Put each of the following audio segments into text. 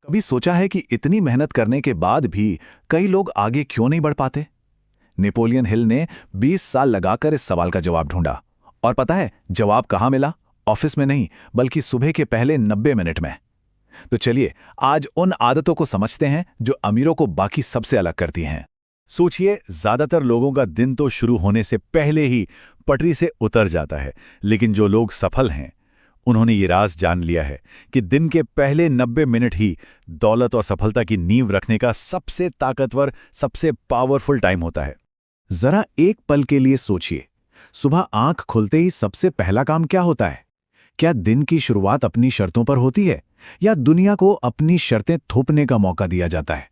कभी सोचा है कि इतनी मेहनत करने के बाद भी कई लोग आगे क्यों नहीं बढ़ पाते? नेपोलियन हिल ने 20 साल लगाकर इस सवाल का जवाब ढूंढा। और पता है जवाब कहाँ मिला? ऑफिस में नहीं, बल्कि सुबह के पहले 90 मिनट में। तो चलिए आज उन आदतों को समझते हैं जो अमीरों को बाकी सबसे अलग करती हैं। सोचिए, ज्यादातर लोगों का दिन तो शुरू होने से पहले ही पटरी से उतर जाता है, लेकिन जो लोग सफल हैं उन्होंने ये राज जान लिया है कि दिन के पहले 90 मिनट ही दौलत और सफलता की नींव रखने का सबसे ताकतवर, सबसे पावरफुल टाइम होता है। जरा एक पल के लिए सोचिए, सुबह आंख खुलते ही सबसे पहला काम क्या होता है? क्या दिन की शुरुआत अपनी शर्तों पर होती है या दुनिया को अपनी शर्तें थोपने का मौका दिया जाता है?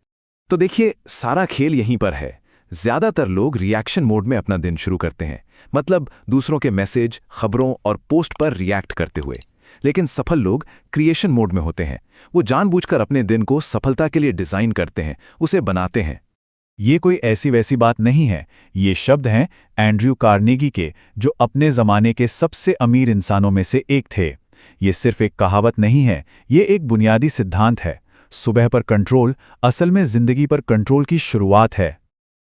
तो देखिए, सारा खेल यहीं पर है। ज्यादातर लोग रिएक्शन मोड में अपना दिन शुरू करते हैं, मतलब दूसरों के मैसेज, खबरों और पोस्ट पर रिएक्ट करते हुए। लेकिन सफल लोग क्रिएशन मोड में होते हैं। वो जानबूझकर अपने दिन को सफलता के लिए डिजाइन करते हैं, उसे बनाते हैं। ये कोई ऐसी वैसी बात नहीं है, ये शब्द हैं एंड्रयू कार्नेगी के, जो अपने जमाने के सबसे अमीर इंसानों में से एक थे। ये सिर्फ एक कहावत नहीं है, ये एक बुनियादी सिद्धांत है। सुबह पर कंट्रोल असल में जिंदगी पर कंट्रोल की शुरुआत है।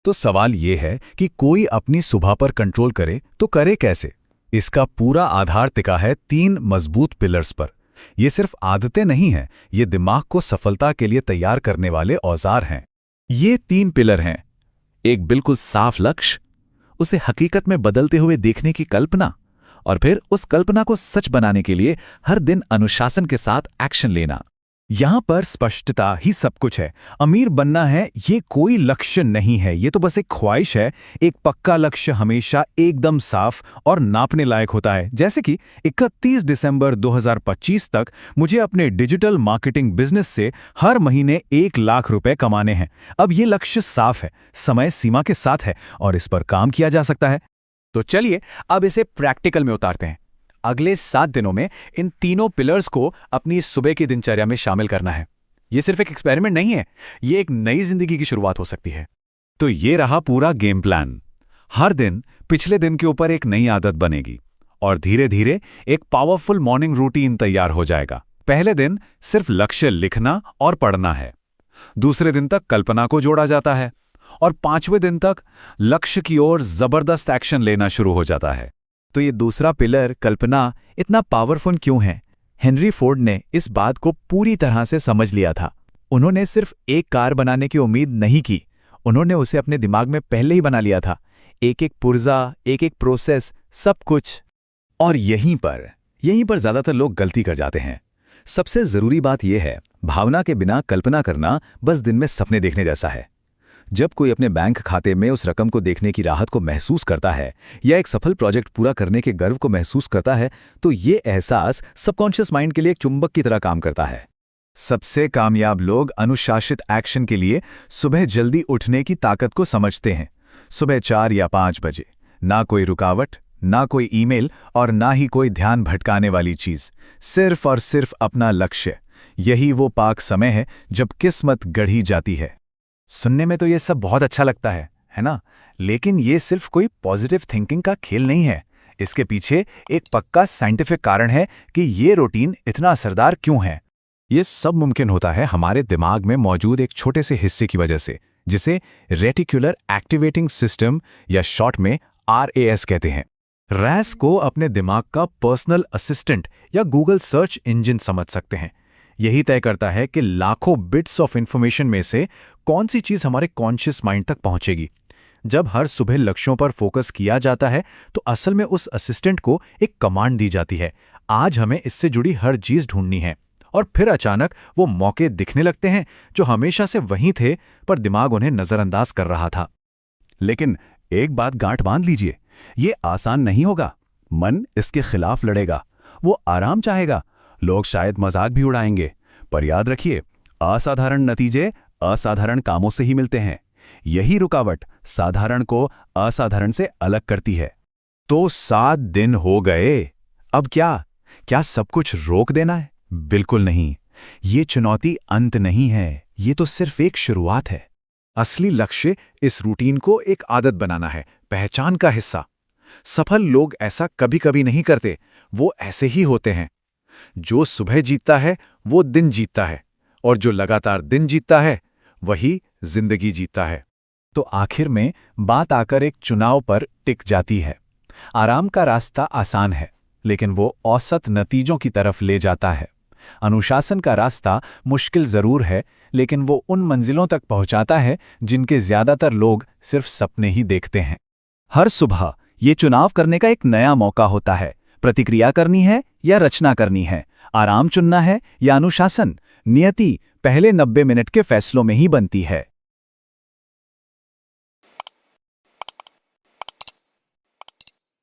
तो सवाल ये है कि कोई अपनी सुबह पर कंट्रोल करे तो करे कैसे? इसका पूरा आधार टिका है 3 मजबूत पिलर्स पर। ये सिर्फ आदतें नहीं हैं, ये दिमाग को सफलता के लिए तैयार करने वाले औजार हैं। ये 3 पिलर हैं। एक बिल्कुल साफ लक्ष्य, उसे हकीकत में बदलते हुए देखने की कल्पना, और फिर उस कल्पना को सच बनाने के लिए हर दिन अनुशासन के साथ एक्शन लेना। यहां पर स्पष्टता ही सब कुछ है। अमीर बनना है ये कोई लक्ष्य नहीं है, ये तो बस एक ख्वाहिश है। एक पक्का लक्ष्य हमेशा एकदम साफ और नापने लायक होता है। जैसे कि 31 दिसंबर 2025 तक मुझे अपने डिजिटल मार्केटिंग बिजनेस से हर महीने 1 लाख रुपए कमाने हैं। अब ये लक्ष्य साफ है, समय सीमा के साथ है और इस पर काम किया जा सकता है। तो चलिए अब इसे प्रैक्टिकल में उतारते हैं। अगले 7 दिनों में इन तीनों पिलर्स को अपनी सुबह की दिनचर्या में शामिल करना है। यह सिर्फ एक एक्सपेरिमेंट नहीं है, यह एक नई जिंदगी की शुरुआत हो सकती है। तो ये रहा पूरा गेम प्लान। हर दिन पिछले दिन के ऊपर एक नई आदत बनेगी और धीरे धीरे एक पावरफुल मॉर्निंग रूटीन तैयार हो जाएगा। पहले दिन सिर्फ लक्ष्य लिखना और पढ़ना है, दूसरे दिन तक कल्पना को जोड़ा जाता है और 5वें दिन तक लक्ष्य की ओर जबरदस्त एक्शन लेना शुरू हो जाता है। तो ये दूसरा पिलर, कल्पना, इतना पावरफुल क्यों है? हेनरी फोर्ड ने इस बात को पूरी तरह से समझ लिया था। उन्होंने सिर्फ एक कार बनाने की उम्मीद नहीं की, उन्होंने उसे अपने दिमाग में पहले ही बना लिया था। एक एक पुर्जा, एक एक प्रोसेस, सब कुछ। और यहीं पर ज्यादातर लोग गलती कर जाते हैं। सबसे जरूरी बात यह है, भावना के बिना कल्पना करना बस दिन में सपने देखने जैसा है। जब कोई अपने बैंक खाते में उस रकम को देखने की राहत को महसूस करता है या एक सफल प्रोजेक्ट पूरा करने के गर्व को महसूस करता है, तो ये एहसास सबकॉन्शियस माइंड के लिए एक चुंबक की तरह काम करता है। सबसे कामयाब लोग अनुशासित एक्शन के लिए सुबह जल्दी उठने की ताकत को समझते हैं। सुबह 4 या 5 बजे, ना कोई रुकावट, ना कोई ईमेल और ना ही कोई ध्यान भटकाने वाली चीज, सिर्फ और सिर्फ अपना लक्ष्य। यही वो पाक समय है जब किस्मत गढ़ी जाती है। सुनने में तो ये सब बहुत अच्छा लगता है ना? लेकिन ये सिर्फ कोई पॉजिटिव थिंकिंग का खेल नहीं है। इसके पीछे एक पक्का साइंटिफिक कारण है कि ये रूटीन इतना असरदार क्यों है। ये सब मुमकिन होता है हमारे दिमाग में मौजूद एक छोटे से हिस्से की वजह से, जिसे रेटिकुलर एक्टिवेटिंग सिस्टम या शॉर्ट में RAS कहते हैं। रैस को अपने दिमाग का पर्सनल असिस्टेंट या गूगल सर्च इंजन समझ सकते हैं। यही तय करता है कि लाखों बिट्स ऑफ इंफॉर्मेशन में से कौन सी चीज हमारे कॉन्शियस माइंड तक पहुंचेगी। जब हर सुबह लक्ष्यों पर फोकस किया जाता है तो असल में उस असिस्टेंट को एक कमांड दी जाती है, आज हमें इससे जुड़ी हर चीज ढूंढनी है। और फिर अचानक वो मौके दिखने लगते हैं जो हमेशा से वहीं थे, पर दिमाग उन्हें नजरअंदाज कर रहा था। लेकिन एक बात गांठ बांध लीजिए, ये आसान नहीं होगा। मन इसके खिलाफ लड़ेगा, वो आराम चाहेगा, लोग शायद मजाक भी उड़ाएंगे, पर याद रखिए, असाधारण नतीजे असाधारण कामों से ही मिलते हैं। यही रुकावट साधारण को असाधारण से अलग करती है। तो 7 दिन हो गए, अब क्या सब कुछ रोक देना है? बिल्कुल नहीं। ये चुनौती अंत नहीं है, ये तो सिर्फ एक शुरुआत है। असली लक्ष्य इस रूटीन को एक आदत बनाना है, पहचान का हिस्सा। सफल लोग ऐसा कभी कभी नहीं करते, वो ऐसे ही होते हैं। जो सुबह जीतता है वो दिन जीतता है, और जो लगातार दिन जीतता है वही जिंदगी जीतता है। तो आखिर में बात आकर एक चुनाव पर टिक जाती है। आराम का रास्ता आसान है, लेकिन वो औसत नतीजों की तरफ ले जाता है। अनुशासन का रास्ता मुश्किल जरूर है, लेकिन वो उन मंजिलों तक पहुंचाता है जिनके ज्यादातर लोग सिर्फ सपने ही देखते हैं। हर सुबह ये चुनाव करने का एक नया मौका होता है। प्रतिक्रिया करनी है या रचना करनी है, आराम चुनना है या अनुशासन। नियति पहले 90 मिनट के फैसलों में ही बनती है।